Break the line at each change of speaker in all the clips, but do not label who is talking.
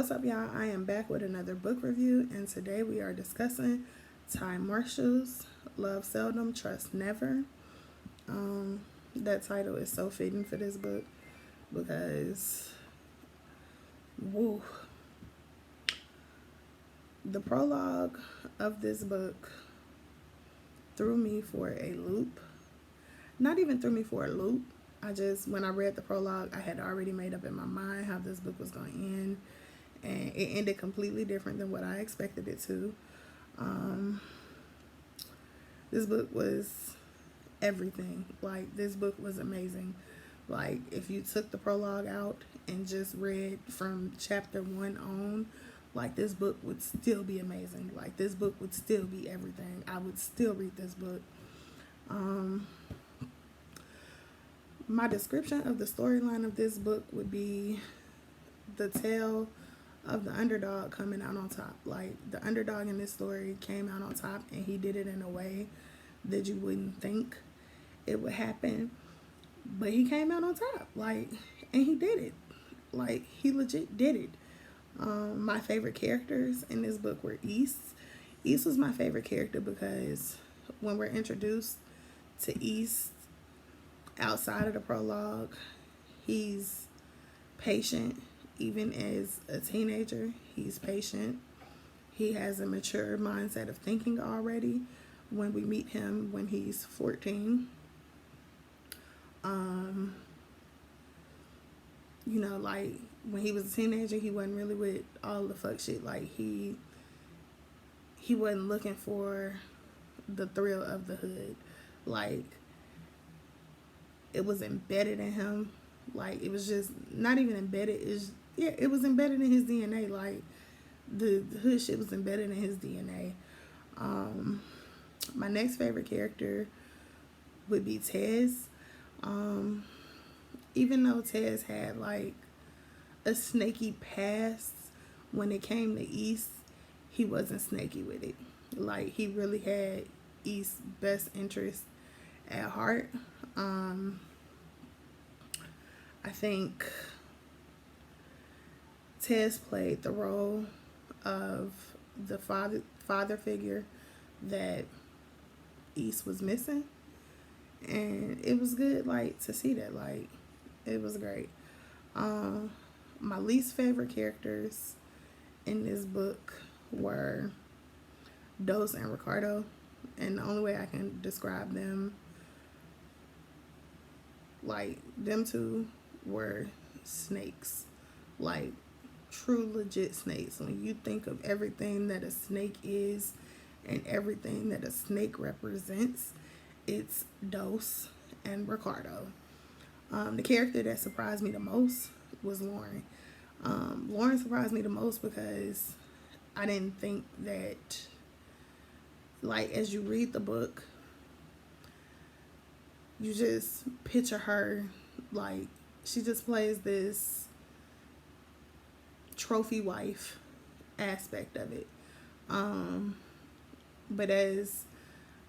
What's up, y'all? I am back with another book review, and today we are discussing Marshal's Love Seldom, Trust Never. That title is so fitting for this book because, woo, the prologue of this book threw me for a loop. Not even threw me for a loop. When I read the prologue, I had already made up in my mind how this book was going to end, and it ended completely different than what I expected it to. This book was everything. Like, this book was amazing. Like, if you took the prologue out and just read from chapter 1 on, like, this book would still be amazing. Like, this book would still be everything. I would still read this book. My description of the storyline of this book would be the tale of the underdog coming out on top. Like, the underdog in this story came out on top, and he did it in a way that you wouldn't think it would happen, but he came out on top. Like, and he did it. Like, he legit did it. My favorite characters in this book were East. East was my favorite character because when we're introduced to East outside of the prologue, he's patient. Even as a teenager, he's patient. He has a mature mindset of thinking already when we meet him when he's 14. Like, when he was a teenager, he wasn't really with all the fuck shit. Like, he wasn't looking for the thrill of the hood. Like, it was embedded in him. Like, it was just not even embedded. It was embedded in his DNA. Like, the hood shit was embedded in his DNA. My next favorite character would be Tez. Even though Tez had like a snaky past, when it came to East, he wasn't snaky with it. Like, he really had East's best interest at heart. I think Tez played the role of the father figure that East was missing, and it was good, like, to see that. Like, it was great. My least favorite characters in this book were Dos and Ricardo, and the only way I can describe them, like, them two were snakes. Like, true legit snakes. When you think of everything that a snake is and everything that a snake represents, it's Dos and Ricardo. The character that surprised me the most was Lauren. Lauren surprised me the most because I didn't think that, like, as you read the book, you just picture her, like, she just plays this trophy wife aspect of it. But as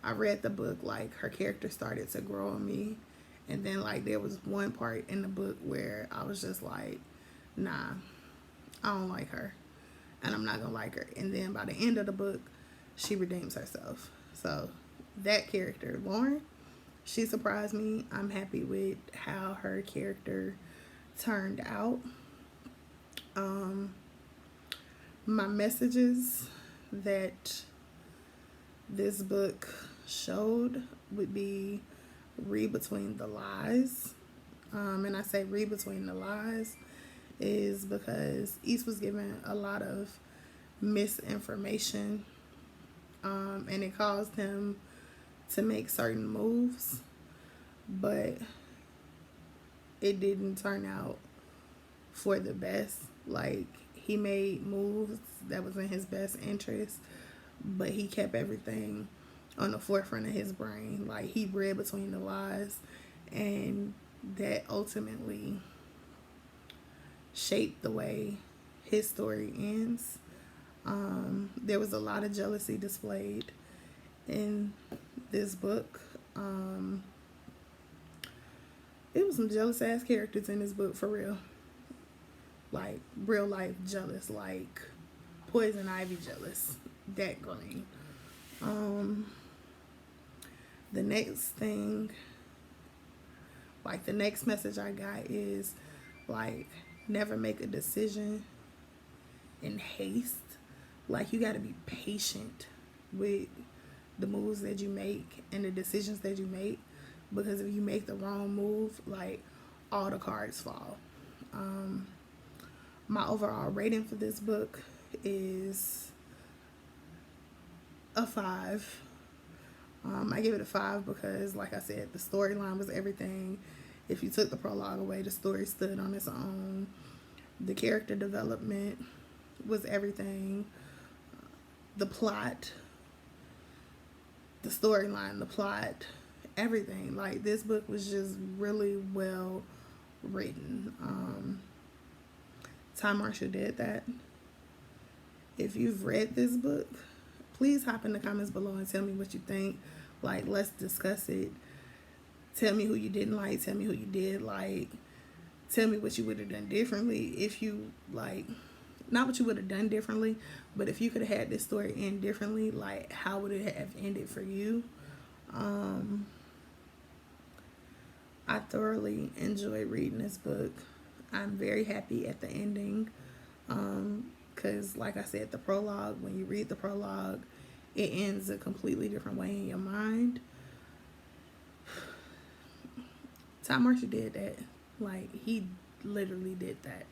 I read the book, like, her character started to grow on me. And then, like, there was one part in the book where I was just like, nah, I don't like her, and I'm not gonna like her. And then by the end of the book, she redeems herself. So that character, Lauren, she surprised me. I'm happy with how her character turned out. My messages that this book showed would be read between the lies. And I say read between the lies is because East was given a lot of misinformation, and it caused him to make certain moves, but it didn't turn out for the best. Like, he made moves that was in his best interest, but he kept everything on the forefront of his brain. Like, he read between the lies, and that ultimately shaped the way his story ends. There was a lot of jealousy displayed in this book. It was some jealous ass characters in this book, for real. like real life jealous, like poison ivy jealous. That green. Um, the next thing, like the next message I got is like never make a decision in haste. Like you got to be patient with the moves that you make and the decisions that you make, because if you make the wrong move, like all the cards fall. Um, my overall rating for this book is a 5. I give it a 5 because, like I said, the storyline was everything. If you took the prologue away, the story stood on its own. The character development was everything. The plot, the storyline, the plot, everything. Like, this book was just really well written. Ty Marshall did that. If you've read this book, please hop in the comments below and tell me what you think. Like, let's discuss it. Tell me who you didn't like. Tell me who you did like. Tell me what you would have done differently. If you, like, not what you would have done differently, but if you could have had this story end differently, like, how would it have ended for you? I thoroughly enjoyed reading this book. I'm very happy at the ending. Because, like I said, the prologue, when you read the prologue, it ends a completely different way in your mind. Ty Marshall did that. Like, he literally did that.